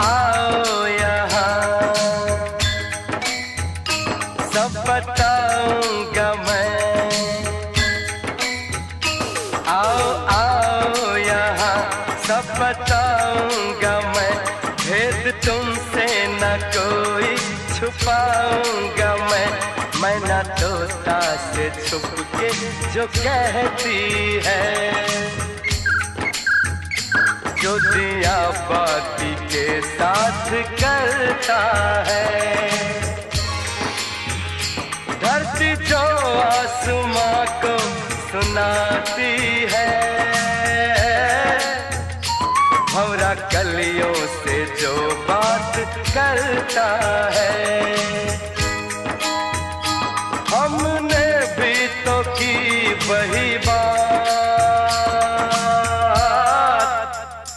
आओ यहाँ, सब बताऊंगा मैं। आओ यहाँ, सब बताऊंगा मैं। भेद तुमसे न कोई छुपाऊंगा मैं ना तोता से छुप के जो कहती है, जो दिया बाती के साथ करता है। धरती जो आसमां को सुनाती है, भंवरा कलियों से जो बात करता है।